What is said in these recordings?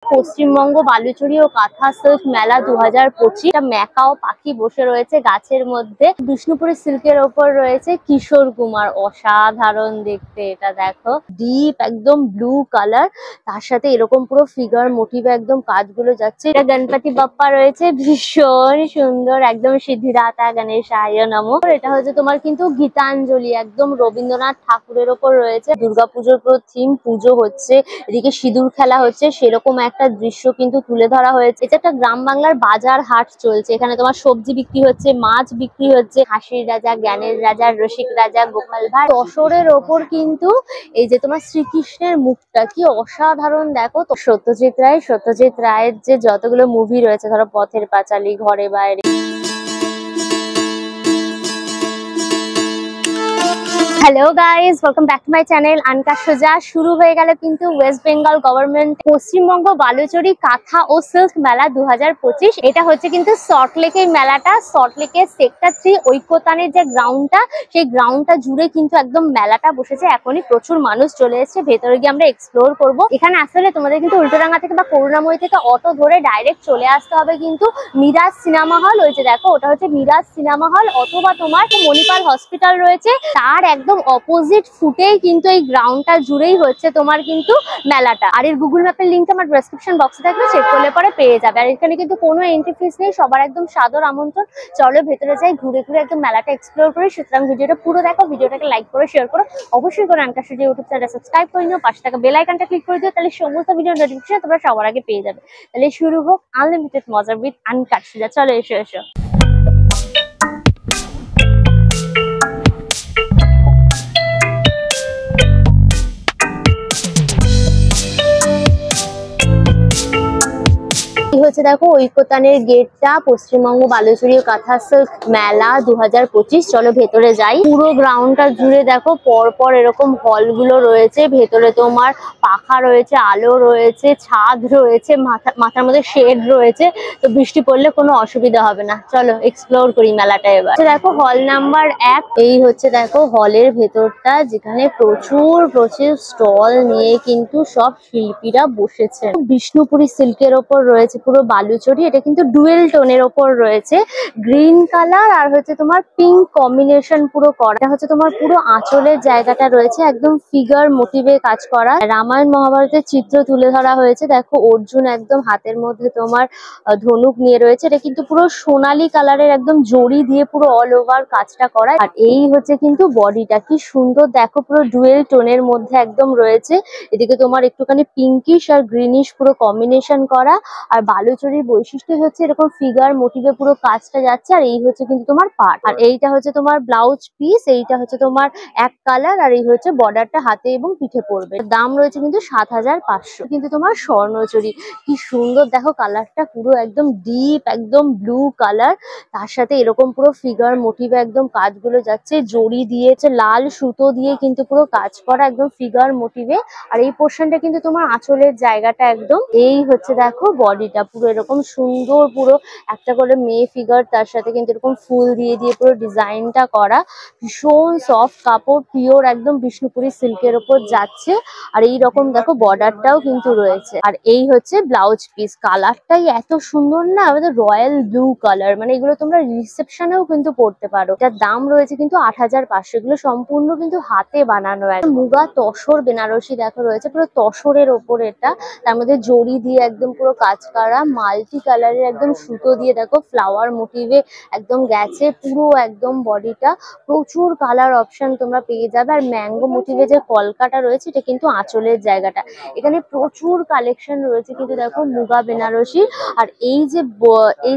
পশ্চিমবঙ্গ বালুচরী ও কাঁথা সিল্ক মেলা 2025। ম্যাকাও পাখি বসে রয়েছে গাছের মধ্যে। বিষ্ণুপুরের সিল্কের ওপর রয়েছে কিশোর কুমার, অসাধারণ দেখতে। এটা দেখো ডিপ একদম ব্লু কালার, তার সাথে এরকম পুরো ফিগার মোটিভে একদম কাজগুলো যাচ্ছে। এটা গণপতি বাপ্পা রয়েছে, ভীষণ সুন্দর, একদম সিদ্ধিদাতা গণেশায় নমঃ। এটা হচ্ছে তোমার কিন্তু গীতাঞ্জলি, একদম রবীন্দ্রনাথ ঠাকুরের ওপর রয়েছে। দুর্গাপুজোর পুরো থিম, পুজো হচ্ছে, এদিকে সিঁদুর খেলা হচ্ছে, সেরকম একটা দৃশ্য কিন্তু তুলে ধরা হয়েছে। এটা একটা গ্রাম বাংলার বাজার হাট চলছে। এখানে তোমার সবজি বিক্রি হচ্ছে, মাছ বিক্রি হচ্ছে। হাসির রাজা, জ্ঞানের রাজা, রসিক রাজা, গোপাল ভাঁড়। তসরের ওপর কিন্তু এই যে তোমার শ্রীকৃষ্ণের মুখটা কি অসাধারণ দেখো। তো সত্যজিৎ রায়ের যে যতগুলো মুভি রয়েছে, ধরো পথের Panchali, Ghare Baire. Hello guys, welcome back to my channel আনকা সোজা। শুরু হয়ে গেল কিন্তু West Bengal government Paschimbanga Baluchari kantha ও সিল্ক মেলা 2025। এটা হচ্ছে কিন্তু সল্টলেকের মেলাটা। সল্টলেকের সেক্টর 3 ঐক্যতানের যে গ্রাউন্ডটা, সেই গ্রাউন্ডটা জুড়ে কিন্তু একদম মেলাটা বসেছে। এখনই প্রচুর মানুষ চলে এসেছে, ভেতরে গিয়ে আমরা এক্সপ্লোর করব। এখানে আসলে তোমাদের কিন্তু উল্টোডাঙ্গা থেকে বা করুণাময়ী থেকে অটো ধরে ডাইরেক্ট চলে আসতে হবে কিন্তু মিরাজ সিনেমা হল। ওই যে দেখো, ওটা হচ্ছে মিরাজ সিনেমা হল, অথবা তোমার মণিপাল হসপিটাল রয়েছে, তার একদম অপোজিট ফুটেই কিন্তু এই গ্রাউন্ডটা জুড়েই হচ্ছে তোমার কিন্তু মেলাটা। আর এর গুগল ম্যাপের লিঙ্কটা আমার ডেসক্রিপশন বক্সে থাকবে, চেক করলে পরে পেয়ে যাবে। আর এখানে কিন্তু কোনো এন্ট্রি ফিস নেই, সবার একদম সাদর আমন্ত্রণ। চলো ভেতরে যাই, ঘুরে ঘুরে একদম মেলাটা এক্সপ্লোর করি। সুতরাং ভিডিওটা পুরো দেখো, ভিডিওটাকে লাইক করে শেয়ার করো, অবশ্যই করে আনকা সোজা ইউটিউব চ্যানেলটা সাবস্ক্রাইব করে নিও, পাশে থাকা বেল আইকনটা ক্লিক করে দিও, তাহলে সমস্ত ভিডিও নোটিফিকেশন তোমরা সবার আগে পেয়ে যাবে। তাহলে শুরু হোক আনলিমিটেড মজা উইথ আনকা সোজা। চলো এসো এসো। হচ্ছে দেখো ঐক্যতানের গেটটা, পশ্চিমবঙ্গ বালুচরী ও কাঁথা সিল্ক মেলা 2025। চলো ভেতরে যাই। পুরো গ্রাউন্ডটা জুড়ে দেখো পরপর এরকম হলগুলো রয়েছে। ভেতরে তোমার পাখা রয়েছে, আলো রয়েছে, ছাদ রয়েছে, মাথার মধ্যে শেড রয়েছে, তো বৃষ্টি পড়লে কোনো অসুবিধা হবে না। চলো এক্সপ্লোর করি মেলাটা এবার। দেখো হল নাম্বার 1, এই হচ্ছে দেখো হলের ভেতরটা, যেখানে প্রচুর স্টল নিয়ে কিন্তু সব শিল্পীরা বসেছে। বিষ্ণুপুরি সিল্কের ওপর রয়েছে পুরো বালুচরী। এটা কিন্তু ডুয়েল টোনের ওপর রয়েছে, গ্রিন কালার আর হচ্ছে তোমার পিঙ্ক কম্বিনেশন পুরো করা। এটা হচ্ছে তোমার পুরো আঁচলের জায়গাটা রয়েছে, একদম ফিগার মোটিভে কাজ করা। রামায়ণ মহাভারতের চিত্র তুলে ধরা হয়েছে। দেখো অর্জুন একদম হাতের মধ্যে তোমার ধনুক নিয়ে রয়েছে। এটা কিন্তু পুরো সোনালী কালারের একদম জড়ি দিয়ে পুরো অল ওভার কাজটা করা। আর এই হচ্ছে কিন্তু বডিটা, কি সুন্দর দেখো, পুরো ডুয়েল টোনের মধ্যে একদম রয়েছে। এদিকে তোমার একটুখানি পিঙ্কিশ আর গ্রিনিশ পুরো কম্বিনেশন করা। আর বালুচরীর বৈশিষ্ট্য হচ্ছে এরকম ফিগার মোটিভে পুরো কাজটা যাচ্ছে। আর এই হচ্ছে কিন্তু তোমার পাট, আর এইটা হচ্ছে তোমার ব্লাউজ পিস, এইটা হচ্ছে তোমার এক কালার, আর এই হচ্ছে বর্ডারটা হাতে এবং পিঠে পড়বে। দাম রয়েছে কিন্তু 7500। কিন্তু তোমার স্বর্ণচরী, কি সুন্দর দেখো কালারটা, পুরো একদম ডিপ একদম ব্লু কালার, তার সাথে এরকম পুরো ফিগার মোটিভে একদম কাজগুলো যাচ্ছে। জড়ি দিয়েছে, লাল সুতো দিয়ে কিন্তু পুরো কাজ করা একদম ফিগার মোটিভে। আর এই পোর্শনটা কিন্তু তোমার আঁচলের জায়গাটা একদম। এই হচ্ছে দেখো বডিটা পুরো এরকম সুন্দর, পুরো একটা করে মেয়ে ফিগার, তার সাথে কিন্তু এরকম ফুল দিয়ে দিয়ে পুরো ডিজাইনটা করা। ভীষণ সফট কাপড়, পিওর একদম বিষ্ণুপুরি সিল্কের ওপর যাচ্ছে। আর এই রকম দেখো বর্ডারটাও কিন্তু রয়েছে। আর এই হচ্ছে ব্লাউজ পিস, কালারটাই এত সুন্দর না, আমাদের রয়্যাল ব্লু কালার, মানে এগুলো তোমরা রিসেপশনেও কিন্তু পরতে পারো। এটার দাম রয়েছে কিন্তু 8500। এগুলো সম্পূর্ণ কিন্তু হাতে বানানো। মুগা তসর বেনারসি দেখো রয়েছে, পুরো তসরের ওপর এটা, তার মধ্যে জড়ি দিয়ে একদম পুরো কাজ করা, মাল্টি কালারের একদম সুতো দিয়ে দেখো ফ্লাওয়ার মোটিভে একদম গেছে পুরো একদম বডিটা। প্রচুর কালার অপশন তোমরা পেয়ে যাবে। আর ম্যাঙ্গো মোটিভে যে কলকাটা রয়েছে, এটা কিন্তু আঁচলের জায়গাটা। এখানে প্রচুর কালেকশন রয়েছে কিন্তু দেখো মুগা বেনারসি। আর এই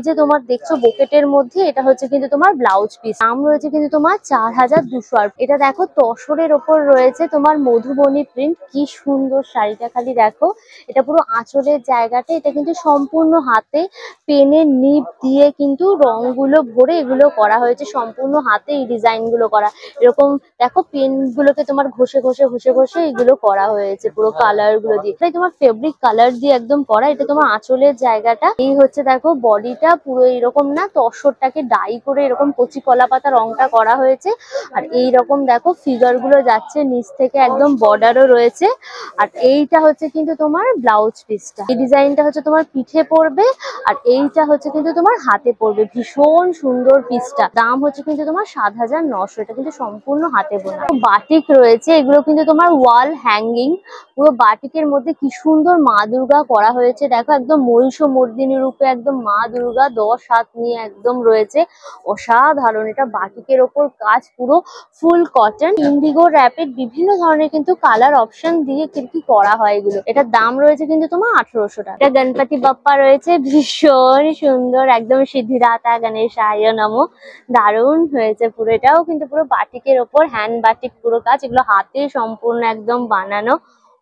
যে তোমার দেখছো বোকেটের মধ্যে, এটা হচ্ছে কিন্তু তোমার ব্লাউজ পিস। দাম রয়েছে কিন্তু তোমার 4200। আর এটা দেখো তসরের ওপর রয়েছে তোমার মধুবনী প্রিন্ট, কি সুন্দর শাড়িটা খালি দেখো। এটা পুরো আঁচলের জায়গাটা, এটা কিন্তু সম্পূর্ণ সম্পূর্ণ হাতে পেনের নিব দিয়ে কিন্তু রংগুলো ভরে এগুলো করা হয়েছে, সম্পূর্ণ হাতে এই ডিজাইন গুলো করা। এরকম দেখো পেন গুলোকে তোমার ঘষে ঘষে ঘষে ঘষে এগুলো করা হয়েছে পুরো কালার গুলো দিয়ে। তাই তোমার ফেব্রিক কালার দিয়ে একদম করা। এটা তোমার আঁচলের জায়গাটা। এই হচ্ছে দেখো বডিটা পুরো এরকম না, তসরটাকে ডাই করে এরকম কচি কলা পাতা রংটা করা হয়েছে। আর এই রকম দেখো ফিগার গুলো যাচ্ছে নিচ থেকে, একদম বর্ডারও রয়েছে। আর এইটা হচ্ছে কিন্তু তোমার ব্লাউজ পিসটা। এই ডিজাইনটা হচ্ছে তোমার পিঠে পড়বে, আর এইটা হচ্ছে কিন্তু তোমার হাতে পড়বে। ভীষণ সুন্দর পিসটা। দাম হচ্ছে কিন্তু তোমার ৭,৯০০। এটা কিন্তু সম্পূর্ণ হাতে বোনা। বাটিক রয়েছে, এগুলো কিন্তু তোমার ওয়াল হ্যাঙ্গিং। পুরো বাটিকের মধ্যে কি সুন্দর মা দুর্গা করা হয়েছে দেখো, একদম মহিষমর্দিনী রূপে একদম মা দুর্গা ১০ হাত নিয়ে একদম রয়েছে। অসাধারণ। এটা বাটিকের ওপর কাজ, পুরো ফুল কটন ইন্ডিগো র্যাপিড বিভিন্ন ধরনের কিন্তু কালার অপশন দিয়ে কিন্তু করা হয় এগুলো। এটার দাম রয়েছে কিন্তু তোমার ১৮০০ টাকা। এটা গণপতি বাপ্পা রয়েছে, ভীষণ সুন্দর, একদম সিদ্ধিদাতা গণেশায় নমঃ। দারুণ হয়েছে পুরো। এটাও কিন্তু পুরো বাটিকের ওপর হ্যান্ড বাটিক পুরো কাজ, এগুলো হাতে সম্পূর্ণ একদম বানানো।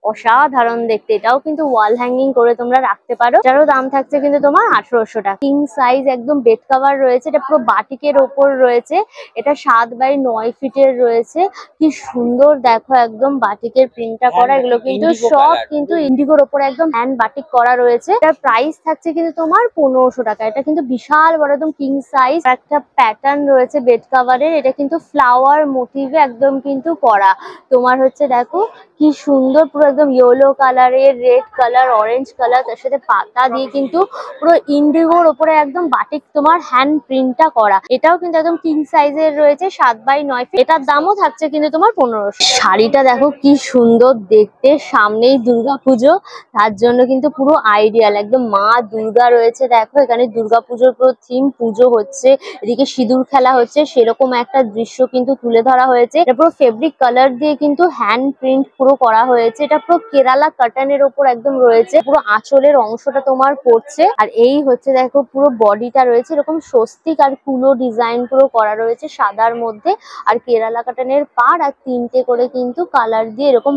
অসাধারণ দেখতে। এটাও কিন্তু ওয়াল হ্যাঙ্গিং করে তোমরা রাখতে পারো। এটারও দাম থাকছে কিন্তু তোমার ১৮০০ টাকা। কিং সাইজ একদম বেড কভার রয়েছে, এটা পুরো বাটিকের ওপর রয়েছে। এটা ৭x৯ ফিটের রয়েছে। কি সুন্দর দেখো, একদম বাটিকের প্রিন্টটা করা। এগুলো কিন্তু সব কিন্তু ইন্ডিগোর ওপর একদম হ্যান্ড বাটিক করা রয়েছে। এটার প্রাইস থাকছে কিন্তু তোমার ১৫০০ টাকা। এটা কিন্তু বিশাল বড় একদম কিং সাইজ। একটা প্যাটার্ন রয়েছে বেড কভারের, এটা কিন্তু ফ্লাওয়ার মোটিভে একদম কিন্তু করা। তোমার হচ্ছে দেখো কি সুন্দর, পুরো একদম ইয়েলো কালারের, রেড কালার, অরেঞ্জ কালার, তার সাথে পাতা দিয়ে কিন্তু পুরো ইন্ডিগোর ওপরে একদম বাটিক তোমার হ্যান্ড প্রিন্টটা করা। এটাও কিন্তু একদম কিং সাইজের রয়েছে, ৭x৯ ফিট। এটার দামও থাকছে কিন্তু তোমার ১৫০০। শাড়িটা দেখো কি সুন্দর দেখতে। সামনেই দুর্গাপুজো, তার জন্য কিন্তু পুরো আইডিয়াল। একদম মা দুর্গা রয়েছে দেখো, এখানে দুর্গাপুজোর পুরো থিম, পুজো হচ্ছে, এদিকে সিঁদুর খেলা হচ্ছে, সেরকম একটা দৃশ্য কিন্তু তুলে ধরা হয়েছে। এটা পুরো ফেব্রিক কালার দিয়ে কিন্তু হ্যান্ড প্রিন্ট পুরো করা হয়েছে। এটা পুরো কেরালা কাটানের ওপর একদম রয়েছে। পুরো আঁচলের অংশটা তোমার পড়ছে। আর এই হচ্ছে দেখো পুরো বডিটা রয়েছে এরকম স্বস্তিক আর কুলো ডিজাইন পুরো করা রয়েছে সাদার মধ্যে। আর কেরালা কাটানের পাড় আর ৩টে করে কিন্তু কালার দিয়ে এরকম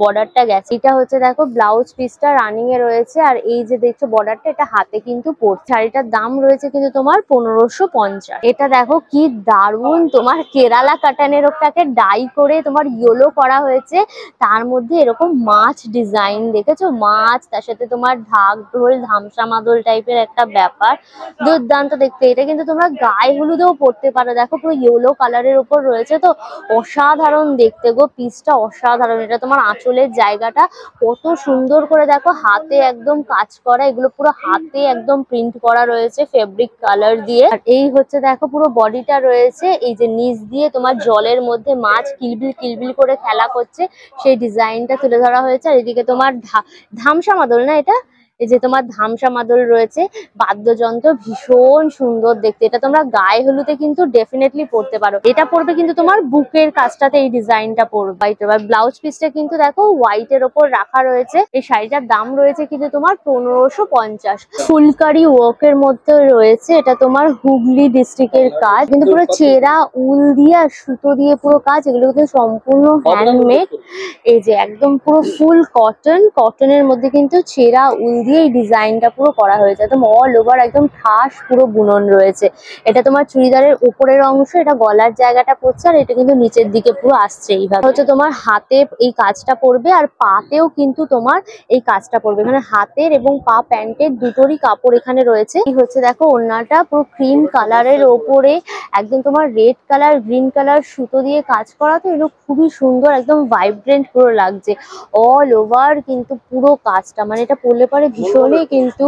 বর্ডারটা গেছে। এটা হচ্ছে দেখো ব্লাউজ পিসটা রানিং এ রয়েছে। আর এই যে দেখছো বর্ডারটা, এটা হাতে কিন্তু পড়ছে। শাড়িটার দাম রয়েছে কিন্তু তোমার ১৫৫০। এটা দেখো কি দারুণ, তোমার কেরালা কাটানের ওপরটাকে ডাই করে তোমার ইয়েলো করা হয়েছে। তার মধ্যে এরকম মাছ ডিজাইন দেখেছো, মাছ, তার সাথে তোমার ঢাক ঢোল ধামসা মাদল টাইপের একটা ব্যাপার। দুর্দান্ত দেখতে। এটা কিন্তু তোমরা গায়ে হলুদেও পরতে পারো। দেখো পুরো ইয়েলো কালারের উপর রয়েছে, তো অসাধারণ দেখতে গো। পিসটা অসাধারণ। এটা তোমার আঁচলের জায়গাটা কত সুন্দর করে দেখো, হাতে একদম কাজ করা। এগুলো পুরো হাতে একদম প্রিন্ট করা রয়েছে ফেব্রিক কালার দিয়ে। আর এই হচ্ছে দেখো পুরো বডিটা রয়েছে, এই যে নিচ দিয়ে তোমার জলের মধ্যে মাছ কিলবিল কিলবিল করে খেলা করছে, সেই ডিজাইনটা তুলে ধরা হয়েছে। আর এদিকে তোমার ধামসা মাদল না, এটা এই যে তোমার ধামসা মাদল রয়েছে, বাদ্যযন্ত্র, ভীষণ সুন্দর দেখতে। এটা তোমরা গায়ে হলুদে কিন্তু ডেফিনেটলি পরতে পারো। এটা পরবে কিন্তু তোমার বুকের কাজটাতে এই ডিজাইনটা পরবে। এবার ব্লাউজ পিসটা কিন্তু দেখো হোয়াইট এর ওপর রাখা রয়েছে। এই শাড়িটার দাম রয়েছে কিন্তু তোমার ১৫৫০। ফুলকারি ওয়ার্কের মধ্যে রয়েছে। এটা তোমার হুগলি ডিস্ট্রিক্টের কাজ, কিন্তু পুরো চেরা উল দিয়ে আর সুতো দিয়ে পুরো কাজ। এগুলো কিন্তু সম্পূর্ণ হ্যান্ডমেড। এই যে একদম পুরো ফুল কটন, কটনের মধ্যে কিন্তু ছেঁড়া উল দিয়ে এই ডিজাইনটা পুরো করা হয়েছে। একদম অল ওভার একদম ঠাস পুরো বুনন রয়েছে। এটা তোমার চুড়িদারের উপরের অংশ, এটা গলার জায়গাটা পড়ছে, আর এটা কিন্তু নিচের দিকে পুরো আসছে। এইভাবে হচ্ছে তোমার হাতে এই কাজটা পড়বে, আর পাতেও কিন্তু তোমার এই কাজটা পড়বে। এখানে হাতের এবং পা প্যান্টের দুটোরই কাপড় এখানে রয়েছে। এই হচ্ছে দেখো ওড়নাটা পুরো ক্রিম কালারের ওপরে একদম তোমার রেড কালার, গ্রিন কালার সুতো দিয়ে কাজ করা। তো এগুলো খুবই সুন্দর, একদম ভাইব্রেন্ট পুরো লাগছে অল ওভার কিন্তু পুরো কাজটা। মানে এটা পরলে পরে ভীষণই কিন্তু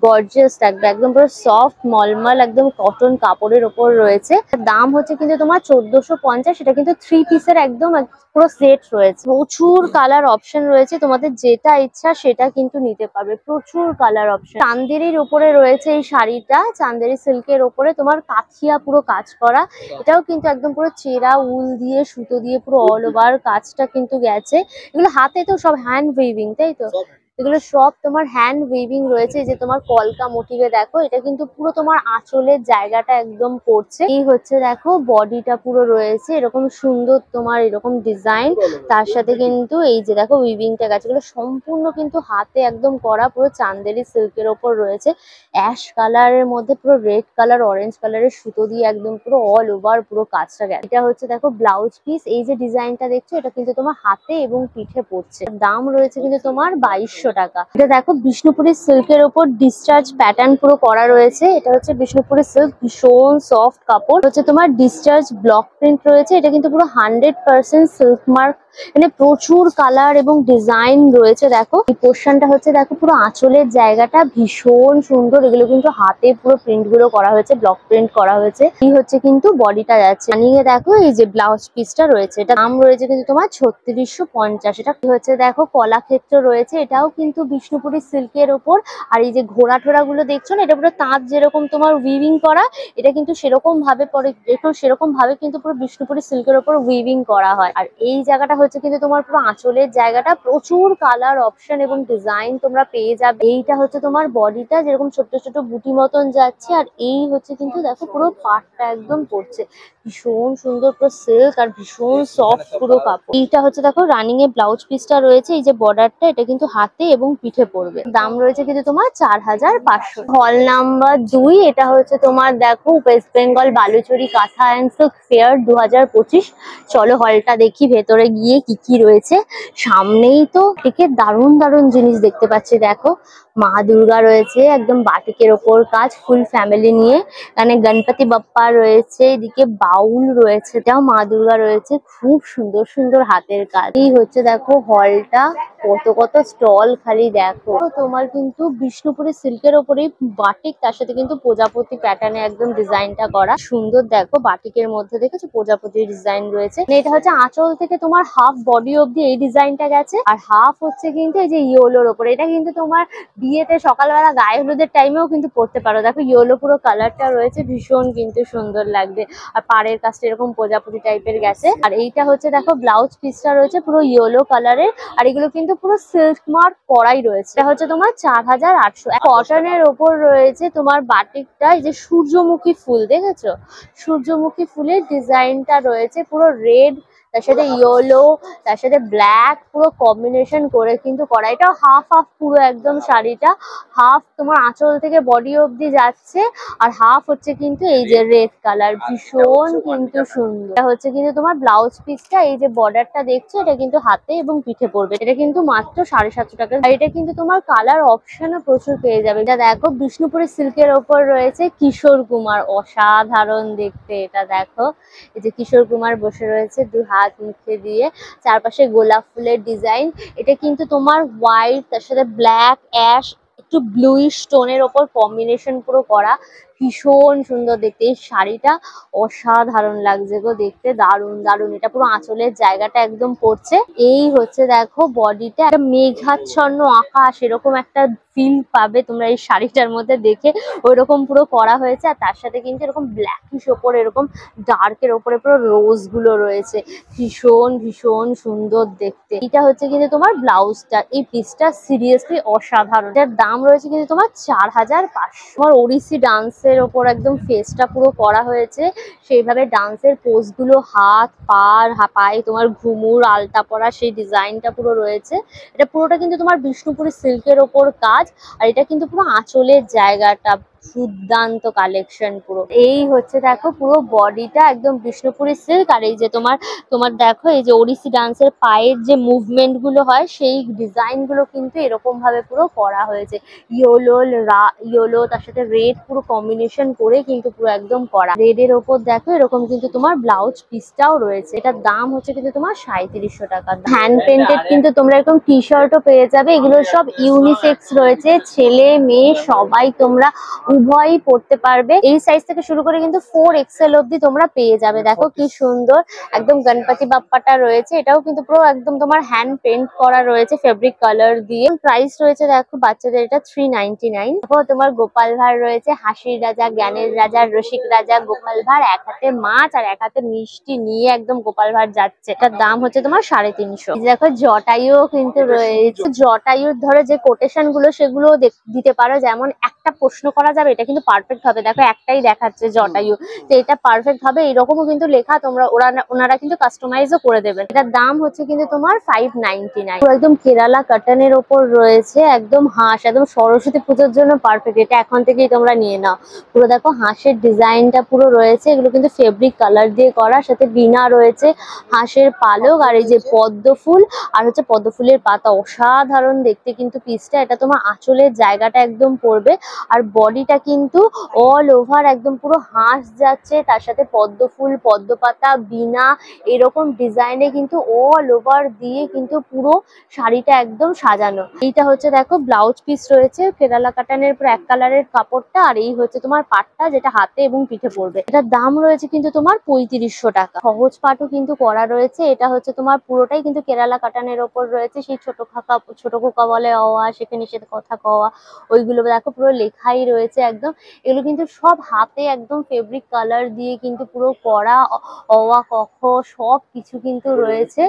গর্জিয়াস লাগবে। একদম পুরো সফট মলমল একদম কটন কাপড়ের ওপর রয়েছে। দাম হচ্ছে কিন্তু তোমার ১৪৫০। এটা কিন্তু 3 পিসের একদম পুরো সেট রয়েছে। প্রচুর কালার অপশন রয়েছে, তোমাদের যেটা ইচ্ছা সেটা কিন্তু নিতে পারবে। প্রচুর কালার অপশন। চান্দেরির উপরে রয়েছে এই শাড়িটা, চান্দেরি সিল্কের ওপরে তোমার কাথিয়া পুরো কাজ করা। এটাও কিন্তু একদম পুরো চেরা উল দিয়ে সুতো দিয়ে পুরো অল ওভার কাজটা কিন্তু গেছে। এগুলো হাতে তো সব হ্যান্ড উইভিং, তাই তো? এগুলো সব তোমার হ্যান্ড উইভিং রয়েছে। যে তোমার কলকা মোটিভে দেখো, এটা কিন্তু পুরো তোমার আঁচলের জায়গাটা একদম পড়ছে। এই হচ্ছে দেখো বডিটা পুরো রয়েছে এরকম সুন্দর তোমার এরকম ডিজাইন, তার সাথে কিন্তু এই যে দেখো উইভিংটা গেছে, এগুলো সম্পূর্ণ কিন্তু হাতে একদম করা, পুরো চান্দেরি সিল্কের ওপর রয়েছে। অ্যাশ কালারের মধ্যে পুরো রেড কালার অরেঞ্জ কালারের সুতো দিয়ে একদম পুরো অল ওভার পুরো কাজটা গেছে। এটা হচ্ছে দেখো ব্লাউজ পিস। এই যে ডিজাইনটা দেখছো এটা কিন্তু তোমার হাতে এবং পিঠে পড়ছে। দাম রয়েছে কিন্তু তোমার 2200 টাকা। এটা দেখো বিষ্ণুপুরি সিল্কের ওপর ডিসচার্জ প্যাটার্ন পুরো করা রয়েছে। এটা হচ্ছে বিষ্ণুপুরি সিল্ক, ভীষণ সফট কাপড় হচ্ছে তোমার ডিসচার্জ ব্লক প্রিন্ট রয়েছে। এটা কিন্তু পুরো 100% সিল্ক মার্ক, মানে প্রচুর কালার এবং ডিজাইন রয়েছে। দেখো এই পোর্শনটা হচ্ছে দেখো পুরো আঁচলের জায়গাটা ভীষণ সুন্দর, এগুলো কিন্তু হাতে পুরো প্রিন্ট গুলো করা হয়েছে, ব্লক প্রিন্ট করা হয়েছে। এই হচ্ছে কিন্তু বডিটা যাচ্ছে নিয়ে দেখো এই যে ব্লাউজ পিসটা রয়েছে, এটা দাম রয়েছে কিন্তু তোমার 3650। এটা কি হচ্ছে দেখো কলাক্ষেত্র রয়েছে, এটাও কিন্তু বিষ্ণুপুরি সিল্কের ওপর। আর এই যে ঘোড়া টোরা গুলো দেখছো না, এটা পুরো তাঁত যেরকম তোমার উইভিং করা, এটা কিন্তু সেরকম ভাবে পরে দেখো সেরকম ভাবে কিন্তু পুরো বিষ্ণুপুরি সিল্কের ওপর উইভিং করা হয়। আর এই জায়গাটা হচ্ছে কিন্তু তোমার পুরো আঁচলের জায়গাটা, প্রচুর কালার অপশন এবং ডিজাইন তোমরা পেয়ে যাবে। এইটা হচ্ছে তোমার বডিটা যেরকম ছোট ছোট বুটি মতন যাচ্ছে, আর এই হচ্ছে কিন্তু দেখো পুরো পাটটা একদম পড়ছে, ভীষণ সুন্দর পুরো সিল্ক আর ভীষণ সফট পুরো কাপড়। এইটা হচ্ছে দেখো রানিং এ ব্লাউজ পিসটা রয়েছে, এই যে বর্ডারটা এটা কিন্তু হাতে এবং পিঠে পড়বে। দাম রয়েছে কিন্তু তোমার 4500। হল নাম্বার 2, এটা হচ্ছে তোমার দেখো ওয়েস্ট বেঙ্গল বালুচরি কাঁথা অ্যান্ড সিল্ক ফেয়ার 2025। চলো হলটা দেখি ভেতরে গিয়ে কি কি রয়েছে। সামনেই তো থেকে দারুণ দারুণ জিনিস দেখতে পাচ্ছি। দেখো মা দুর্গা রয়েছে একদম বাটিকের ওপর কাজ, ফুল ফ্যামিলি নিয়ে। এখানে গণপতি বাপ্পা রয়েছে, এদিকে বাউল রয়েছে, এটাও মা দুর্গা রয়েছে, খুব সুন্দর সুন্দর হাতের কাজ। এই হচ্ছে দেখো হলটা, কত কত স্টল খালি দেখো। তোমার কিন্তু বিষ্ণুপুরি সিল্কের ওপরে বাটিক, তার সাথে কিন্তু প্রজাপতি প্যাটার্নে একদম ডিজাইনটা করা সুন্দর। দেখো বাটিকের মধ্যে দেখেছো প্রজাপতির ডিজাইন রয়েছে। এটা হচ্ছে আঁচল থেকে তোমার হাফ বডি অব্দি এই ডিজাইনটা গেছে, আর হাফ হচ্ছে কিন্তু এই যে ইয়েলোর ওপরে। এটা কিন্তু তোমার বিয়েতে সকালবেলা গায়ে হলুদের টাইমেও কিন্তু পরতে পারো। দেখো ইয়েলো পুরো কালারটা রয়েছে, ভীষণ কিন্তু সুন্দর লাগবে। আর পাড়ের কাজটা এরকম প্রজাপতি টাইপের গেছে। আর এইটা হচ্ছে দেখো ব্লাউজ পিসটা রয়েছে পুরো ইয়েলো কালারের, আর এগুলো কিন্তু পুরো সিল্ক মার্ক করাই রয়েছে। এটা হচ্ছে তোমার 4800। কটনের ওপর রয়েছে তোমার বাটিকটা, এই যে সূর্যমুখী ফুল দেখেছো, সূর্যমুখী ফুলের ডিজাইনটা রয়েছে পুরো রেড, তার সাথে ইয়েলো, তার সাথে ব্ল্যাক পুরো কম্বিনেশন করে কিন্তু করা। এটাও হাফ হাফ পুরো একদম শাড়িটা, হাফ তোমার আঁচল থেকে বডি অব্দি যাচ্ছে, আর হাফ হচ্ছে কিন্তু এই যে রেড কালার, ভীষণ কিন্তু সুন্দর। এটা হচ্ছে কিন্তু তোমার ব্লাউজ পিসটা, এই যে বর্ডারটা দেখছো এটা কিন্তু হাতে এবং পিঠে পড়বে। এটা কিন্তু মাত্র 750 টাকা। আর এটা কিন্তু তোমার কালার অপশনও প্রচুর পেয়ে যাবে। এটা দেখো বিষ্ণুপুরি সিল্কের ওপর রয়েছে কিশোর কুমার, অসাধারণ দেখতে। এটা দেখো এই যে কিশোর কুমার বসে রয়েছে দু হাত মুখে দিয়ে, চারপাশে গোলাপ ফুলের ডিজাইন। এটা কিন্তু তোমার হোয়াইট, তার সাথে ব্ল্যাক, অ্যাশ, একটু ব্লুইশ টোনের ওপর কম্বিনেশন পুরো করা, ভীষণ সুন্দর দেখতে। এই শাড়িটা অসাধারণ লাগছে গো দেখতে, দারুণ দারুণ। এটা পুরো আঁচলের জায়গাটা একদম পড়ছে। এই হচ্ছে দেখো বডিটা, একটা মেঘাচ্ছন্ন আকাশ এরকম একটা ফিল পাবে তোমরা এই শাড়িটার মধ্যে দেখে, ওইরকম পুরো করা হয়েছে। আর তার সাথে কিন্তু এরকম ব্ল্যাকিশ ওপরে এরকম ডার্কের ওপরে পুরো রোজ গুলো রয়েছে, ভীষণ ভীষণ সুন্দর দেখতে। এটা হচ্ছে কিন্তু তোমার ব্লাউজটা, এই পিসটা সিরিয়াসলি অসাধারণ। এটার দাম রয়েছে কিন্তু তোমার 4500। তোমার ওড়িশি ডান্সের ওপর একদম ফেসটা পুরো করা হয়েছে, সেইভাবে ডান্সের পোজ গুলো, হাত পায়ে তোমার ঘুমুর আলতা পরা সেই ডিজাইনটা পুরো রয়েছে। এটা পুরোটা কিন্তু তোমার বিষ্ণুপুরি সিল্কের ওপর কাজ, আর এটা কিন্তু পুরো আঁচলের জায়গাটা দুর্দান্ত কালেকশন পুরো। এই হচ্ছে দেখো পুরো বডিটা একদম বিষ্ণুপুরি সিল্ক। আর এই যে তোমার দেখো এই যে ওড়িশি ডান্সের পায়ের যে মুভমেন্ট গুলো হয়, সেই ডিজাইন গুলো কিন্তু এরকম ভাবে পুরো করা হয়েছে। ইয়েলো তার সাথে রেড পুরো কম্বিনেশন করে কিন্তু পুরো একদম করা। রেড এর ওপর দেখো এরকম কিন্তু তোমার ব্লাউজ পিসটাও রয়েছে। এটার দাম হচ্ছে কিন্তু তোমার 3700 টাকা। হ্যান্ড পেন্টেড কিন্তু তোমরা এরকম টি শার্টও পেয়ে যাবে। এগুলো সব ইউনিসেক্স রয়েছে, ছেলে মেয়ে সবাই তোমরা উভয়ই পড়তে পারবে। এই সাইজ থেকে শুরু করে কিন্তু 4XL অব্দি তোমরা পেয়ে যাবে। দেখো কি সুন্দর একদম গণপতি বাপ্পাটা রয়েছে, এটাও কিন্তু পুরো একদম তোমার হ্যান্ড পেন্ট করা রয়েছে ফেব্রিক কালার দিয়ে। প্রাইস রয়েছে দেখো বাচ্চাদের এটা 399। দেখো তোমার গোপাল ভাঁড় রয়েছে, হাসির রাজা, জ্ঞানের রাজা, রসিক রাজা গোপাল ভাঁড়, এক হাতে মাছ আর এক হাতে মিষ্টি নিয়ে একদম গোপাল ভাঁড় যাচ্ছে। এটার দাম হচ্ছে তোমার 350। দেখো জটায়ুও কিন্তু রয়েছে, জটায়ুর ধরো যে কোটেশন গুলো সেগুলো দিতে পারো, যেমন একটা প্রশ্ন করা যাবে, এটা কিন্তু পারফেক্ট হবে। দেখো একটাই দেখাচ্ছে জটায়ু, তো এটা পারফেক্ট হবে। এরকমও কিন্তু লেখা তোমরা ওনারা কিন্তু কাস্টমাইজও করে দেবেন। এটার দাম হচ্ছে কিন্তু তোমার 599। একদম কেরালা কাটনের ওপর রয়েছে, একদম হাঁস, একদম সরস্বতী পুজোর জন্য পারফেক্ট। এটা এখন থেকেই তোমরা নিয়ে নাও। পুরো দেখো হাঁসের ডিজাইনটা পুরো রয়েছে, এগুলো কিন্তু ফেব্রিক কালার দিয়ে করা, সাথে বিনা রয়েছে, হাঁসের পালক আর এই যে পদ্ম ফুল আর হচ্ছে পদ্ম ফুলের পাতা, অসাধারণ দেখতে কিন্তু পিসটা। এটা তোমার আঁচলের জায়গাটা একদম পড়বে, আর বডিটা কিন্তু অল ওভার একদম পুরো হাঁস যাচ্ছে, তার সাথে পদ্ম ফুল, পদ্ম পাতা, বিনা এরকম ডিজাইনে কিন্তু অল ওভার দিয়ে কিন্তু পুরো শাড়িটা একদম সাজানো। এইটা হচ্ছে দেখো ব্লাউজ পিস রয়েছে কেরালা কাটানের পুরো এক কালারের কাপড়টা, আর এই হচ্ছে তোমার পাটটা যেটা হাতে এবং পিঠে পড়বে। এটার দাম রয়েছে কিন্তু তোমার 3500 টাকা। সহজ পাটও কিন্তু করা রয়েছে, এটা হচ্ছে তোমার পুরোটাই কিন্তু কেরালা কাটানের ওপর রয়েছে। সেই ছোট খোকা বলে অওয়া, সেখানে নিষেধ কথা কওয়া, ওইগুলো দেখো পুরো লেখাই রয়েছে একদম। এগুলো কিন্তু সব হাতে একদম ফেব্রিক কালার দিয়ে কিন্তু পুরো করা, অওয়া ক খ সব কিছু কিন্তু রয়েছে।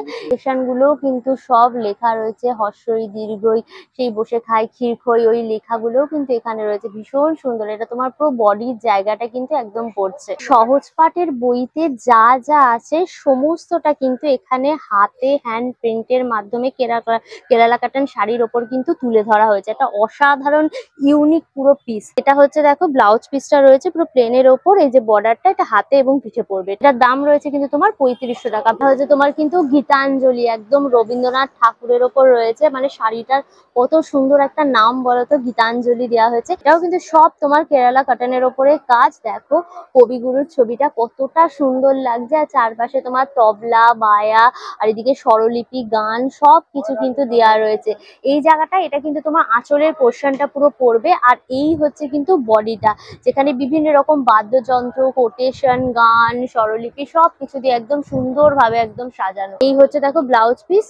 গুলোও কিন্তু সব লেখা রয়েছে, হর্ষই দীর্ঘই, সেই বসে খায় ক্ষীর খই, ওই লেখাগুলোও কিন্তু এখানে রয়েছে। ভীষণ সুন্দর, এটা তোমার পুরো বডির জায়গাটা কিন্তু একদম পড়ছে। সহজ পাঠের বইতে যা যা আছে সমস্তটা কিন্তু এখানে হাতে হ্যান্ড প্রিন্টের মাধ্যমে কেরালা কাটান শাড়ির ওপর কিন্তু তুলে ধরা হয়েছে। এটা অসাধারণ ইউনিক পুরো পিস। এটা হচ্ছে দেখো ব্লাউজ পিসটা রয়েছে পুরো প্লেনের ওপর, এই যে বর্ডারটা এটা হাতে এবং পিঠে পড়বে। এটার দাম রয়েছে কিন্তু তোমার 3500 টাকা। হচ্ছে তোমার কিন্তু গীতাঞ্জলি একদম রবীন্দ্রনাথ ঠাকুরের ওপর রয়েছে, মানে শাড়িটার কত সুন্দর একটা নাম বলতো, গীতাঞ্জলি দেওয়া হয়েছে। এটাও কিন্তু সব তোমার কেরালা কাটানের ওপরে কাজ। দেখো কবিগুরুর ছবিটা কতটা সুন্দর লাগছে, আর চারপাশে তোমার তবলা, বায়া আর এদিকে স্বরলিপি, গান সব কিছু কিন্তু দেওয়া রয়েছে। এই জায়গাটা এটা কিন্তু তোমার আঁচলের পোর্শনটা পুরো পড়বে, আর এই হচ্ছে কিন্তু বডিটা, যেখানে বিভিন্ন রকম বাদ্যযন্ত্র, কোটেশন, গান, স্বরলিপি সব কিছু দিয়ে একদম সুন্দরভাবে একদম সাজানো। এই হচ্ছে দেখো ব্লাউজ পিস,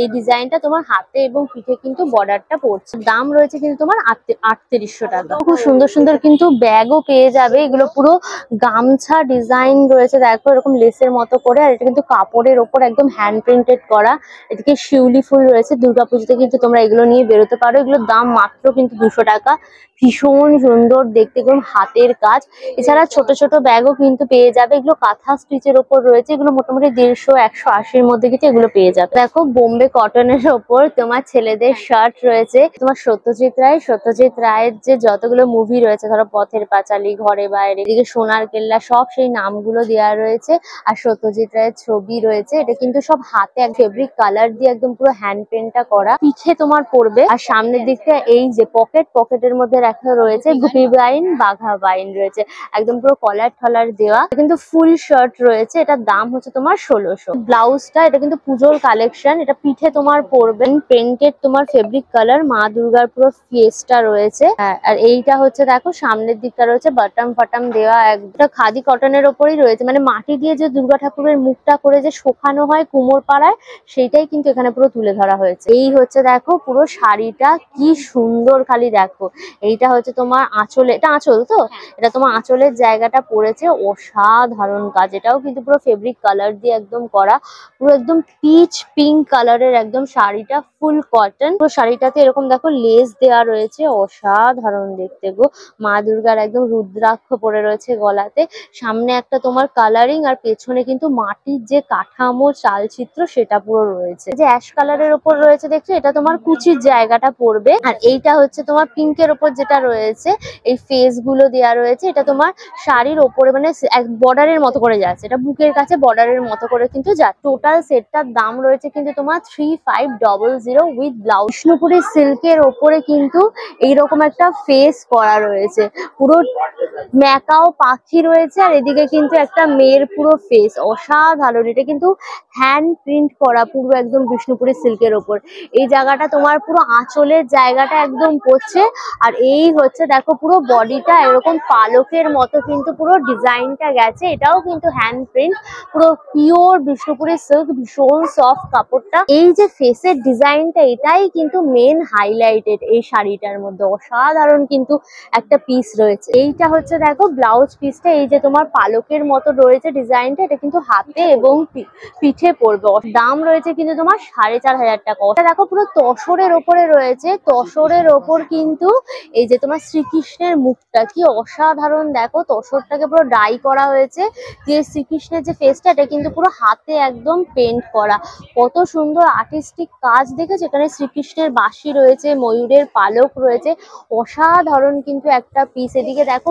এই ডিজাইনটা তোমার হাতে এবং পিঠে কিন্তু বর্ডারটা পড়ছে। দাম রয়েছে কিন্তু তোমার 3800 টাকা। খুব সুন্দর সুন্দর কিন্তু ব্যাগও পেয়ে যাবে, এগুলো পুরো গামছা ডিজাইন রয়েছে দেখো এরকম লেসের মতো করে, আর এটা কিন্তু কাপড়ের ওপর একদম হ্যান্ড প্রিন্টেড করা। এদিকে শিউলি ফুল রয়েছে, দুর্গাপুজোতে কিন্তু তোমরা এগুলো নিয়ে বেরোতে পারো। এগুলোর দাম মাত্র কিন্তু 200 টাকা। ভীষণ সুন্দর দেখতে, একদম হাতের কাজ। এছাড়া ছোট ছোট ব্যাগও কিন্তু পেয়ে যাবে, এগুলো কাঁথা স্টিচের ওপর রয়েছে। এগুলো মোটামুটি 150-180-র মধ্যে কিন্তু এগুলো পেয়ে যাবে। দেখো বোম্বে কটনের ওপর তোমার ছেলেদের শার্ট রয়েছে। তোমার সত্যজিৎ রায়ের যে যতগুলো মুভি রয়েছে, ধরো পথের পাঁচালী, ঘরে বাইরে, এদিকে সোনার কেল্লা, সব সেই নামগুলো দেওয়া রয়েছে, আর সত্যজিৎ রায়ের ছবি রয়েছে। এটা কিন্তু সব হাতে এক ফেব্রিক কালার দিয়ে একদম পুরো হ্যান্ড পেন্টটা করা, পিঠে তোমার পড়বে। আর সামনের দিকটা এই যে পকেটের মধ্যে রাখা রয়েছে গুপি বাইন, বাঘা বাইন রয়েছে, একদম পুরো কলার ঠলার দেওয়া। কিন্তু ফুল শার্ট রয়েছে, এটার দাম হচ্ছে তোমার 1600। ব্লাউজটা এটা কিন্তু পুজোর কালেকশন, এটা পিঠে তোমার পরবে, প্রিন্টেড তোমার ফেব্রিক কালার, মা দুর্গার পুরো ফেসটা রয়েছে। আর এইটা হচ্ছে দেখো সামনের দিকটা রয়েছে বাটাম ফাটাম দেওয়া, একটা খাদি কটনের ওপরই রয়েছে, মানে মাটি দিয়ে যে দুর্গা ঠাকুরের মুখটা করে যে শোকানো হয় কুমোর পাড়ায়, সেইটাই কিন্তু এখানে পুরো তুলে ধরা হয়েছে। এই হচ্ছে দেখো পুরো শাড়িটা কি সুন্দর, খালি দেখো। এইটা হচ্ছে তোমার আঁচলে, এটা আঁচল তো, এটা তোমার আঁচলের জায়গাটা পড়েছে, অসাধারণ কাজ। এটাও কিন্তু পুরো ফেব্রিক কালার দিয়ে একদম করা, পুরো একদম পিচ পিঙ্ক কালারের একদম শাড়িটা, ফুল কটন। পুরো শাড়িটাতে এরকম দেখো লেস দেওয়া রয়েছে, অসাধারণ দেখতে গো। মা দুর্গার একদম রুদ্রাক্ষ পরে রয়েছে গলাতে, সামনে একটা তোমার কালারিং, আর পেছনে কিন্তু মাটির যে কাঠামো চালচিত্র সেটা পুরো রয়েছে। যে অ্যাশ কালারের ওপর রয়েছে দেখছো, এটা তোমার কুচির জায়গাটা পড়বে। আর এইটা হচ্ছে তোমার পিঙ্কের ওপর যেটা রয়েছে, এই ফেস গুলো দেওয়া রয়েছে, এটা তোমার শাড়ির ওপরে মানে বর্ডারের মতো করে যাচ্ছে, এটা বুকের কাছে বর্ডারের মতো করে কিন্তু যা। টোটাল সেটটার দাম রয়েছে কিন্তু তোমার 3500 উইথ ব্লাউজ। বিষ্ণুপুরের সিল্কের ওপরে কিন্তু এইরকম একটা ফেস করা রয়েছে, পুরো ম্যাকাও পাখি রয়েছে, আর এদিকে কিন্তু একটা মেয়ের পুরো ফেস, অসাধারণ। এটা কিন্তু হ্যান্ড প্রিন্ট করা পুরো একদম বিষ্ণুপুরের সিল্কের ওপর। এই জায়গাটা তোমার পুরো আঁচলের জায়গাটা একদম পড়ছে, আর এই এই হচ্ছে দেখো পুরো বডিটা এরকম পালকের মতো কিন্তু পুরো ডিজাইনটা গেছে, এটাও কিন্তু হ্যান্ড প্রিন্ট, পুরো পিওর বিষ্ণুপুরের সিল্ক, ভীষণ সফট কাপড়টা। এই যে ফেসের ডিজাইনটা এটাই কিন্তু মেন হাইলাইটেড এই শাড়িটার মধ্যে, অসাধারণ কিন্তু একটা পিস রয়েছে। এইটা হচ্ছে দেখো ব্লাউজ পিসটা, এই যে তোমার পালকের মতো রয়েছে ডিজাইনটা, এটা কিন্তু হাতে এবং পিঠে পড়বে। দাম রয়েছে কিন্তু তোমার 4500 টাকা। ওটা দেখো পুরো তসরের ওপরে রয়েছে, তসরের ওপর কিন্তু এই যে তোমার শ্রীকৃষ্ণের মুখটা কি অসাধারণ, দেখো তসরটাকে পুরো ডাই করা হয়েছে, যে শ্রীকৃষ্ণের যে ফেসটা এটা কিন্তু পুরো হাতে একদম পেন্ট করা, কত সুন্দর আর্টিস্টিক কাজ দেখেছো। এখানে শ্রীকৃষ্ণের বাঁশি রয়েছে, ময়ূরের পালক রয়েছে, অসাধারণ কিন্তু একটা পিস। এদিকে দেখো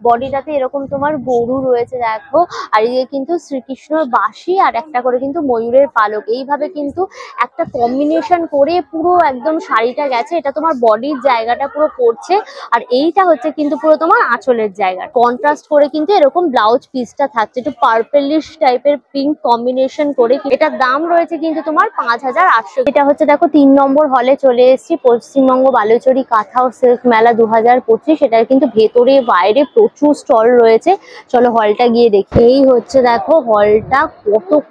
বডিটাতে এরকম তোমার গরু রয়েছে দেখো, আর এদিকে কিন্তু শ্রীকৃষ্ণর বাঁশি আর একটা করে কিন্তু ময়ূরের পালক, এইভাবে কিন্তু একটা কম্বিনেশন করে পুরো একদম শাড়িটা গেছে। এটা তোমার বডির জায়গাটা পুরো পড়ছে, আর এইটা হচ্ছে কিন্তু পুরো তোমার আঁচলের জায়গা, কন্ট্রাস্ট করে কিন্তু এরকম ব্লাউজ পিসটা থাকছে, একটু পার্পলিশ টাইপের পিঙ্ক কম্বিনেশন করে। এটার দাম রয়েছে কিন্তু তোমার 5800। এটা হচ্ছে দেখো 3 নম্বর হলে চলে এসেছি, পশ্চিমবঙ্গ বালুচরী কাঁথা ও সিল্ক মেলা 2025। এটার কিন্তু ভেতরে বাইরে প্রচুর স্টল রয়েছে, চলো হলটা গিয়ে দেখি। এই হচ্ছে দেখো হলটা,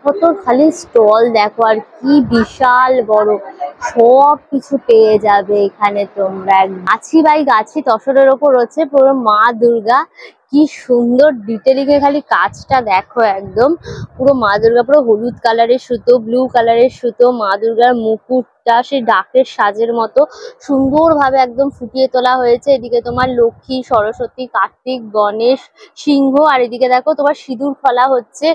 কত খালি স্টল দেখো, আর কি বিশাল বড়, সব কিছু পেয়ে যাবে এখানে তোমরা। গাছি বাই গাছি তসরের ওপর রয়েছে পুরো মা দুর্গা, কি সুন্দর ডিটেলিং এ খালি কাজটা দেখো, একদম পুরো মা দুর্গা, পুরো হলুদ কালারের সুতো, ব্লু কালারের সুতো, মা দুর্গার মুকুটটা সেই ডাকের সাজের মতো সুন্দর ভাবে একদম ফুটিয়ে তোলা হয়েছে। এদিকে তোমার লক্ষ্মী, সরস্বতী, কার্তিক, গণেশ, সিংহ, আর এদিকে দেখো তোমার সিঁদুর ফেলা হচ্ছে,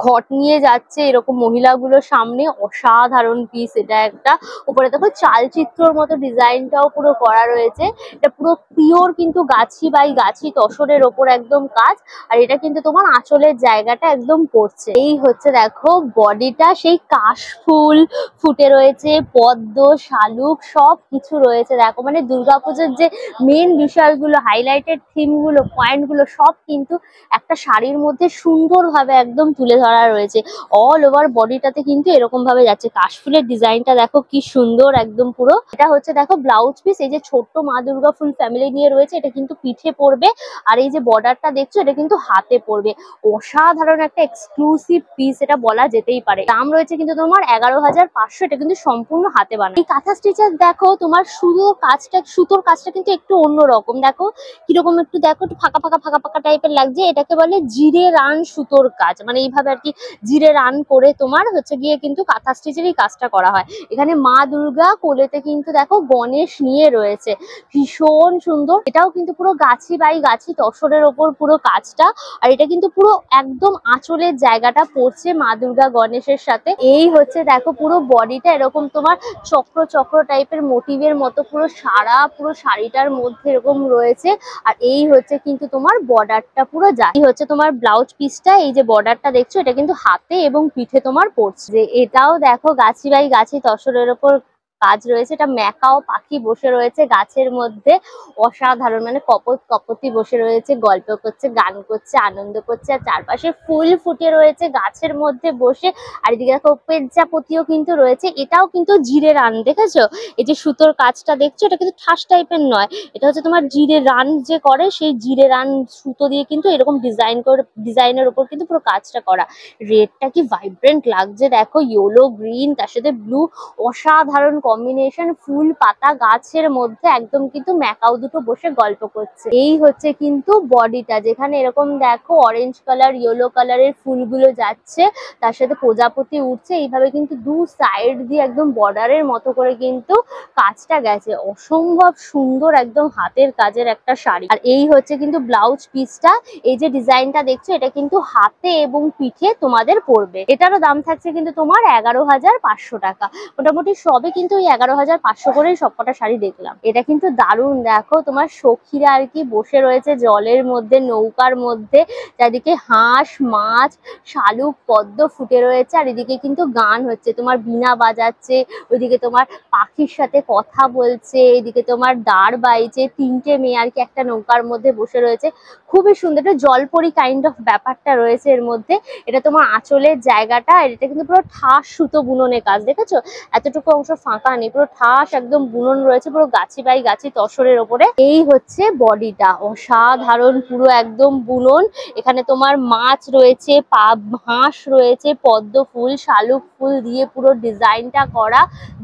ঘট নিয়ে যাচ্ছে এরকম মহিলাগুলোর সামনে, অসাধারণ পিস এটা একটা। উপরে দেখো চালচিত্রর মতো ডিজাইনটাও পুরো করা রয়েছে, এটা পুরো পিওর কিন্তু গাছি বাই গাছি তসরের ওপর একদম কাজ, আর এটা কিন্তু তোমার আঁচলের জায়গাটা একদম পড়ছে। এই হচ্ছে দেখো বডিটা, সেই কাশফুল ফুটে রয়েছে, পদ্ম, শালুক সব কিছু রয়েছে দেখো, মানে দুর্গাপুজোর যে মেন বিষয়গুলো, হাইলাইটেড থিমগুলো, পয়েন্টগুলো সব কিন্তু একটা শাড়ির মধ্যে সুন্দরভাবে একদম তুলে ধরা রয়েছে। অল ওভার বডিটাতে কিন্তু এরকম ভাবে যাচ্ছে, কাশফুলের ডিজাইনটা দেখো কি সুন্দর একদম পুরো। এটা হচ্ছে দেখো ব্লাউজ পিস, এই যে ছোট্ট মা দুর্গা ফুল ফ্যামিলি নিয়ে রয়েছে, এটা কিন্তু পিঠে পড়বে, আর এই যে বর্ডারটা দেখছো এটা কিন্তু হাতে পড়বে। অসাধারণ একটা এক্সক্লুসিভ পিস এটা বলা যেতেই পারে। দাম রয়েছে কিন্তু তোমার 11500। এটা কিন্তু সম্পূর্ণ হাতে বানানো। এই কাঁথা স্টিচের দেখো তোমার সুতোর কাজটা কিন্তু একটু অন্যরকম, দেখো কিরকম একটু দেখো, একটু ফাঁকা টাইপের লাগছে। এটাকে বলে জিরে রান সুতোর কাজ, মানে এইভাবে আর কি জিরে রান করে তোমার হচ্ছে গিয়ে কিন্তু কাঁথা স্টিচের এই কাজটা করা হয়। এখানে মা দুর্গা কোলেতে কিন্তু দেখো গণেশ নিয়ে রয়েছে, ভীষণ সুন্দর। এটাও কিন্তু পুরো গাছি বাই গাছি তসরের ওপর পুরো কাজটা, আর এটা কিন্তু পুরো একদম আঁচলের জায়গাটা পড়ছে মা দুর্গা গণেশের সাথে। এই হচ্ছে দেখো পুরো বডিটা এরকম তোমার চক্র টাইপের মোটিভের মতো পুরো পুরো শাড়িটার মধ্যে এরকম রয়েছে, আর এই হচ্ছে কিন্তু তোমার বর্ডারটা পুরো যায়। এই হচ্ছে তোমার ব্লাউজ পিসটা, এই যে বর্ডারটা দেখছো এটা কিন্তু হাতে এবং পিঠে তোমার পড়ছে। এটাও দেখো গাছি বাই গাছি তসরের ওপর কাজ রয়েছে, এটা ম্যাকাও পাখি বসে রয়েছে গাছের মধ্যে, অসাধারণ, মানে কপতি বসে রয়েছে, গল্প করছে, গান করছে, আনন্দ করছে, আর চারপাশে ফুল ফুটে রয়েছে গাছের মধ্যে বসে। আর এদিকে দেখো পেঁচাপতিও কিন্তু রয়েছে, এটাও কিন্তু জিরে রান, দেখেছো এই যে সুতোর কাজটা দেখছো, এটা কিন্তু ঠাস টাইপের নয়, এটা হচ্ছে তোমার জিরে রান যে করে সেই জিরে রান সুতো দিয়ে কিন্তু এরকম ডিজাইনের উপর কিন্তু পুরো কাজটা করা। রেডটা কি ভাইব্রেন্ট লাগছে দেখো, ইয়েলো গ্রিন তার সাথে ব্লু, অসাধারণ কম্বিনেশন। ফুল পাতা গাছের মধ্যে একদম কিন্তু ম্যাকাও দুটো বসে গল্প করছে। এই হচ্ছে কিন্তু বডিটা, যেখানে এরকম দেখো অরেঞ্জ কালার, ইয়েলো কালারের ফুলগুলো যাচ্ছে, তার সাথে প্রজাপতি উঠছে, এইভাবে কিন্তু দু সাইড দিয়ে একদম বর্ডারের মতো করে কিন্তু কাজটা গেছে। অসম্ভব সুন্দর একদম হাতের কাজের একটা শাড়ি। আর এই হচ্ছে কিন্তু ব্লাউজ পিসটা, এই যে ডিজাইনটা দেখছো এটা কিন্তু হাতে এবং পিঠে তোমাদের পড়বে। এটারও দাম থাকছে কিন্তু তোমার 11500 টাকা। মোটামুটি সবে কিন্তু ওই 11500 করেই সবকটা শাড়ি দেখলাম। এটা কিন্তু দারুণ, দেখো তোমার সখীরা আর কি বসে রয়েছে জলের মধ্যে, নৌকার মধ্যে, চারিদিকে হাঁস, মাছ, শালুক, পদ্ম ফুটে রয়েছে, আর এদিকে কিন্তু গান হচ্ছে, তোমার বীণা বাজাচ্ছে, ওইদিকে তোমার পাখির সাথে কথা বলছে, এদিকে তোমার দাঁড় বাইছে, 3টে মেয়ে আর কি একটা নৌকার মধ্যে বসে রয়েছে, খুবই সুন্দর। একটা জলপরি কাইন্ড অফ ব্যাপারটা রয়েছে এর মধ্যে। এটা তোমার আঁচলের জায়গাটা, আর এটা কিন্তু পুরো ঠাস সুতো বুননের কাজ, দেখেছো এতটুকু অংশ ফাঁকা ফাঁকা নেই, পুরো ঠাস একদম বুনন রয়েছে পুরো গাছি বাই গাছি তসরের ওপরে। এই হচ্ছে বডিটা, অসাধারণ পুরো একদম বুনন। এখানে তোমার মাছ রয়েছে, হাঁস রয়েছে, পদ্ম ফুল শালুক ফুল দিয়ে পুরো ডিজাইনটা করা,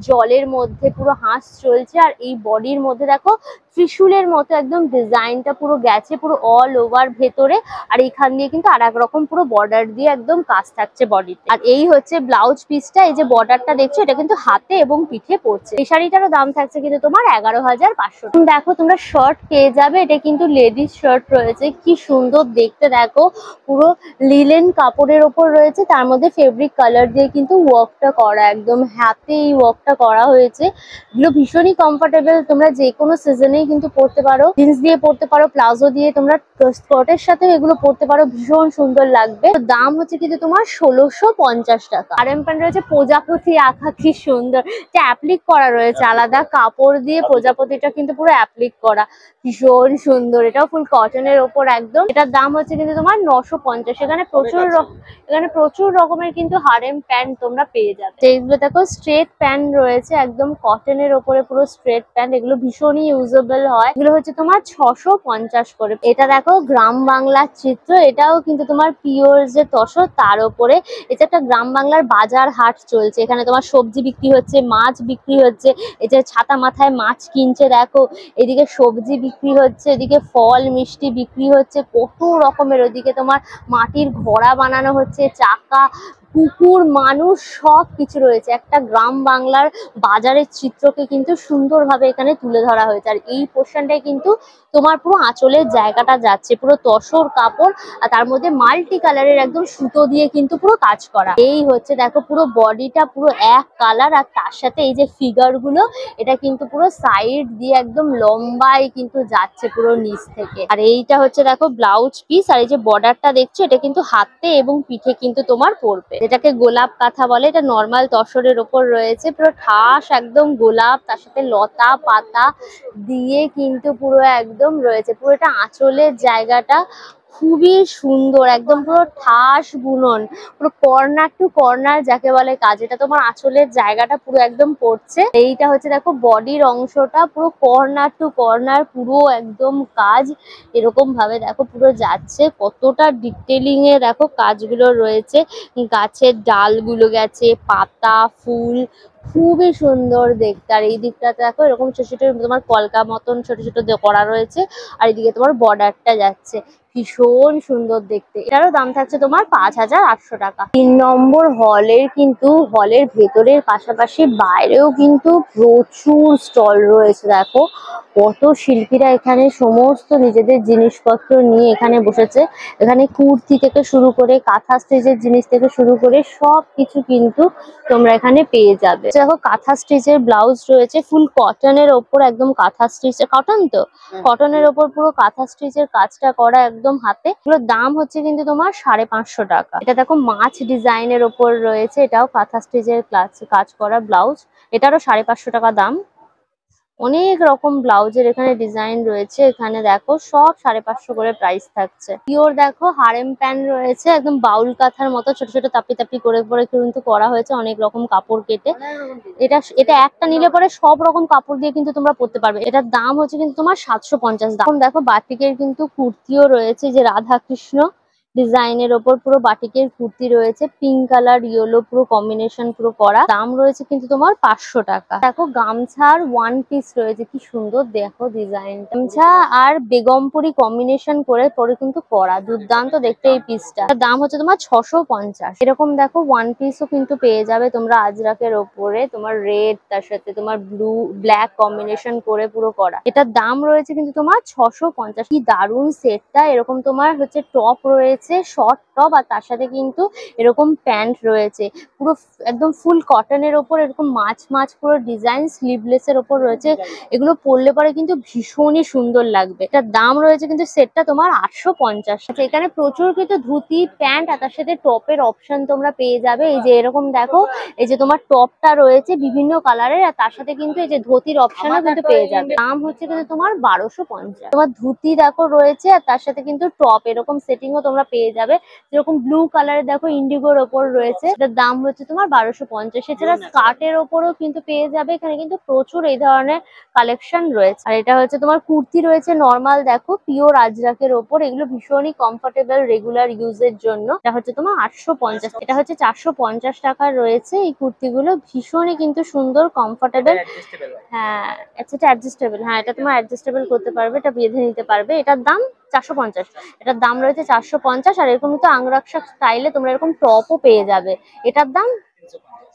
জলের মধ্যে পুরো হাঁস চলছে। আর এই বডির মধ্যে দেখো ত্রিশূলের মতো একদম ডিজাইনটা পুরো গেছে পুরো অল ওভার ভেতরে। আর এখান দিয়ে কিন্তু আর এক রকম পুরো বর্ডার দিয়ে একদম কাজ থাকছে বডিতে। আর এই হচ্ছে ব্লাউজ পিসটা, এই যে বর্ডারটা দেখছো এটা কিন্তু হাতে এবং পিঠে পড়ছে। এই শাড়িটারও দাম থাকছে কিন্তু তোমার 11,500। দেখো তোমরা শার্ট পেয়ে যাবে, এটা কিন্তু লেডিস শার্ট রয়েছে, কি সুন্দর দেখতে দেখো, পুরো লিলেন কাপড়ের ওপর রয়েছে, তার মধ্যে ফেব্রিক কালার দিয়ে কিন্তু ওয়ার্কটা করা, একদম হাতে এই ওয়ার্কটা করা হয়েছে। এগুলো ভীষণই কমফোর্টেবল, তোমরা যে কোনো সিজনেই কিন্তু পরতে পারো, জিন্স দিয়ে পরতে পারো, প্লাজো দিয়ে, তোমরা স্কার্টের সাথে এগুলো পরতে পারো, ভীষণ সুন্দর লাগবে। দাম হচ্ছে কিন্তু তোমার 1650 টাকা। আর এম প্যান্ট রয়েছে প্রজাপতি আঁকা, কি সুন্দর, এটা অ্যাপ্লিক করা রয়েছে আলাদা কাপড় দিয়ে, প্রজাপতিটা কিন্তু পুরো অ্যাপ্লিক করা, ভীষণ সুন্দর। এটাও ফুল কটনের ওপর একদম। এটার দাম হচ্ছে কিন্তু তোমার 950। এখানে প্রচুর রকমের কিন্তু হারেম প্যান্ট তোমরা পেয়ে যাবে। এইগুলো দেখো স্ট্রেট প্যান্ট রয়েছে একদম কটনের ওপরে, পুরো স্ট্রেট প্যান্ট, এগুলো ভীষণই ইউজেবল হয়। এগুলো হচ্ছে তোমার 650 করে। এটা দেখো গ্রাম বাংলার চিত্র, এটাও কিন্তু তোমার পিওর যে তসর তার উপরে। এটা একটা গ্রাম বাংলার বাজার হাট চলছে, এখানে তোমার সবজি বিক্রি হচ্ছে, মাছ বিক্রি হচ্ছে, এই যে ছাতা মাথায় মাছ কিনছে দেখো, এদিকে সবজি বিক্রি হচ্ছে, এদিকে ফল মিষ্টি বিক্রি হচ্ছে, কত রকমের। ওদিকে তোমার মাটির ঘোড়া বানানো হচ্ছে, চাকা, কুকুর, মানুষ, সব কিছু রয়েছে। একটা গ্রাম বাংলার বাজারের চিত্রকে কিন্তু সুন্দরভাবে এখানে তুলে ধরা হয়েছে। আর এই পোর্শনটাই কিন্তু তোমার পুরো আঁচলের জায়গাটা যাচ্ছে, পুরো তসর কাপড়, আর তার মধ্যে মাল্টি কালারের একদম সুতো দিয়ে কিন্তু পুরো কাজ করা। এই হচ্ছে দেখো পুরো বডিটা পুরো এক কালার, আর তার সাথে এই যে ফিগার গুলো, এটা কিন্তু পুরো সাইড দিয়ে একদম লম্বায় কিন্তু যাচ্ছে পুরো নিচ থেকে। আর এইটা হচ্ছে দেখো ব্লাউজ পিস, আর এই যে বর্ডারটা দেখছো এটা কিন্তু হাতে এবং পিঠে কিন্তু তোমার পড়বে, এটাকে গোলাপ কাঁথা বলে। এটা নর্মাল তসরের ওপর রয়েছে, পুরো ঠাস একদম গোলাপ, তার সাথে লতা পাতা দিয়ে কিন্তু পুরো একদম রয়েছে। পুরো এটা আঁচলের জায়গাটা খুবই সুন্দর, একদম পুরো ঠাস বুনন, পুরো কর্নার টু কর্নার যাকে বলে কাজ। এটা তোমার আঁচলের জায়গাটা পুরো একদম পড়ছে। এইটা হচ্ছে দেখো বডির অংশটা, পুরো কর্নার টু কর্নার পুরো একদম কাজ এরকম ভাবে দেখো পুরো যাচ্ছে। কতটা ডিটেলিং এ দেখো কাজগুলো রয়েছে, গাছের ডালগুলো গেছে, পাতা, ফুল, খুবই সুন্দর দেখতে। আর এই দিকটাতে দেখো এরকম ছোট ছোট তোমার কলকা মতন ছোট ছোট করা রয়েছে, আর এদিকে তোমার বর্ডারটা যাচ্ছে, ভীষণ সুন্দর দেখতে। এটারও দাম থাকছে তোমার 5800 টাকা। 3 নম্বর হলের কিন্তু হলের ভেতরের পাশাপাশি বাইরেও কিন্তু প্রচুর স্টল রয়েছে। দেখো কত শিল্পীরা এখানে সমস্ত নিজেদের জিনিসপত্র নিয়ে এখানে বসেছে। এখানে কুর্তি থেকে শুরু করে কাঁথা স্টিচের জিনিস থেকে শুরু করে সব কিছু কিন্তু তোমরা এখানে পেয়ে যাবে। দেখো কাঁথা স্টিচের ব্লাউজ রয়েছে ফুল কটনের ওপর, একদম কাঁথা স্টিচের, কটন তো কটনের ওপর পুরো কাঁথা স্টিচের কাজটা করা একদম হাতে। এগুলোর দাম হচ্ছে কিন্তু তোমার 550 টাকা। এটা দেখো মাছ ডিজাইনের ওপর রয়েছে, এটাও কাঁথা স্টিচের কাজ করা ব্লাউজ, এটারও 550 টাকা দাম। অনেক রকম ব্লাউজের এখানে ডিজাইন রয়েছে, এখানে দেখো সব 550 করে প্রাইস থাকছে। পিওর দেখো হারেম প্যান্ট রয়েছে, একদম বাউল কাঁথার মতো ছোট ছোট তাপি তাপি করে পরে কিন্তু করা হয়েছে অনেক রকম কাপড় কেটে। এটা একটা নিলে পরে সব রকম কাপড় দিয়ে কিন্তু তোমরা পরতে পারবে। এটার দাম হচ্ছে কিন্তু তোমার 750 দাম। দেখো বাটিকের কিন্তু কুর্তিও রয়েছে, যে রাধা কৃষ্ণ ডিজাইনের ওপর পুরো বাটিকের কুর্তি রয়েছে, পিঙ্ক কালার ইয়েলো পুরো কম্বিনেশন পুরো করা, দাম রয়েছে কিন্তু তোমার 500 টাকা। দেখো গামছার ওয়ান পিস রয়েছে, কি সুন্দর দেখো ডিজাইন, গামছা আর বেগমপুরি কম্বিনেশন করে পরে কিন্তু করা, দুর্দান্ত দেখতে এই পিসটা। দাম হচ্ছে তোমার 650। এরকম দেখো ওয়ান পিসও কিন্তু পেয়ে যাবে তোমরা আজরাকের ওপরে, তোমার রেড তার সাথে তোমার ব্লু ব্ল্যাক কম্বিনেশন করে পুরো করা। এটার দাম রয়েছে কিন্তু তোমার 650। কি দারুণ সেটটা, এরকম তোমার হচ্ছে টপ রয়েছে, শর্ট টপ, আর তার সাথে কিন্তু এরকম প্যান্ট রয়েছে, পুরো একদম ফুল কটনের ওপর এরকম মাছ মাছ পুরো ডিজাইন, স্লিভলেস এর ওপর রয়েছে। এগুলো পরলে পরে কিন্তু ভীষণই সুন্দর লাগবে। এটার দাম রয়েছে কিন্তু সেটটা তোমার 850। আচ্ছা এখানে প্রচুর কিন্তু ধুতি প্যান্ট আর তার সাথে টপের অপশন তোমরা পেয়ে যাবে। এই যে এরকম দেখো, এই যে তোমার টপটা রয়েছে বিভিন্ন কালারের, আর তার সাথে কিন্তু এই যে ধুতির অপশনও কিন্তু পেয়ে যাবে। দাম হচ্ছে কিন্তু তোমার 1250। তোমার ধুতি দেখো রয়েছে, আর তার সাথে কিন্তু টপ এরকম সেটিংও তোমরা পেয়ে যাবে। যেরকম ব্লু কালারের দেখো ইন্ডিগোর ওপর রয়েছে, এটার দাম হচ্ছে তোমার 1250। এছাড়া স্কার্টের ওপরও কিন্তু পেয়ে যাবে, এখানে কিন্তু প্রচুর এই ধরনের কালেকশন রয়েছে। আর এটা হচ্ছে তোমার কুর্তি রয়েছে নর্মাল, দেখো পিওর আজরাকের ওপর, এগুলো ভীষণই কমফোর্টেবল রেগুলার ইউজের জন্য। এটা হচ্ছে তোমার 850, এটা হচ্ছে 450 টাকার রয়েছে। এই কুর্তিগুলো ভীষণই কিন্তু সুন্দর, কমফোর্টেবল। হ্যাঁ আচ্ছা, এটা অ্যাডজাস্টেবল, হ্যাঁ এটা তোমার অ্যাডজাস্টেবল করতে পারবে, এটা বেঁধে নিতে পারবে। এটার দাম 450, এটার দাম রয়েছে 450। আর এরকম তো আংরাকসা স্টাইলে তোমরা এরকম টপও পেয়ে যাবে, এটার দাম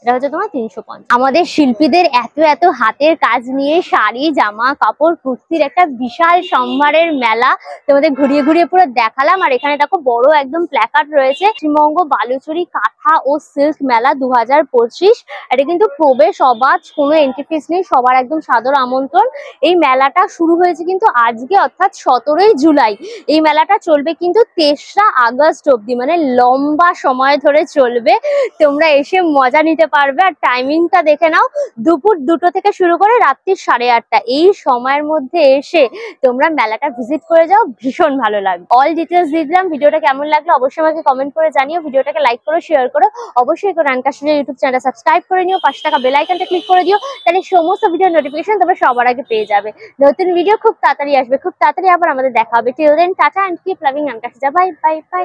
এটা হচ্ছে তোমার 350। আমাদের শিল্পীদের এত এত হাতের কাজ নিয়ে শাড়ি, জামা কাপড়, কুর্তির একটা বিশাল সম্ভারের মেলা তোমাদের ঘুরিয়ে ঘুরিয়ে পুরো দেখালাম। আর এখানে দেখো বড় একদম প্ল্যাকার্ড রয়েছে, পশ্চিমবঙ্গ বালুচরী কাঁথা ও সিল্ক মেলা 2025। এটা কিন্তু প্রবেশ অবাধ, কোনো এন্ট্রি ফিস নেই, সবার একদম সাদর আমন্ত্রণ। এই মেলাটা শুরু হয়েছে কিন্তু আজকে, অর্থাৎ 17ই জুলাই। এই মেলাটা চলবে কিন্তু 3রা আগস্ট অব্দি, মানে লম্বা সময় ধরে চলবে। তোমরা এসে মজা নিতে পারবে। আর টাইমিংটা দেখে নাও, দুপুর 2টো থেকে শুরু করে রাত্রি 8:30। এই সময়ের মধ্যে এসে তোমরা মেলাটা ভিজিট করে যাও, ভীষণ ভালো লাগবে। অল ডিটেলস দিয়ে দিলাম। ভিডিওটা কেমন লাগলো অবশ্যই আমাকে কমেন্ট করে জানিও। ভিডিওটাকে লাইক করো, শেয়ার করো, অবশ্যই রানকা স্টুডিও ইউটিউব চ্যানেলটা সাবস্ক্রাইব করে নিও, পাশে থাকা বেল আইকনটা ক্লিক করে দিও, তাহলে সমস্ত ভিডিওর নোটিফিকেশন তোমরা সবার আগে পেয়ে যাবে। নতুন ভিডিও খুব তাড়াতাড়ি আসবে, খুব তাড়াতাড়ি আবার আমাদের দেখা হবে। Till then tata and keep loving Ranka studio. Bye bye by.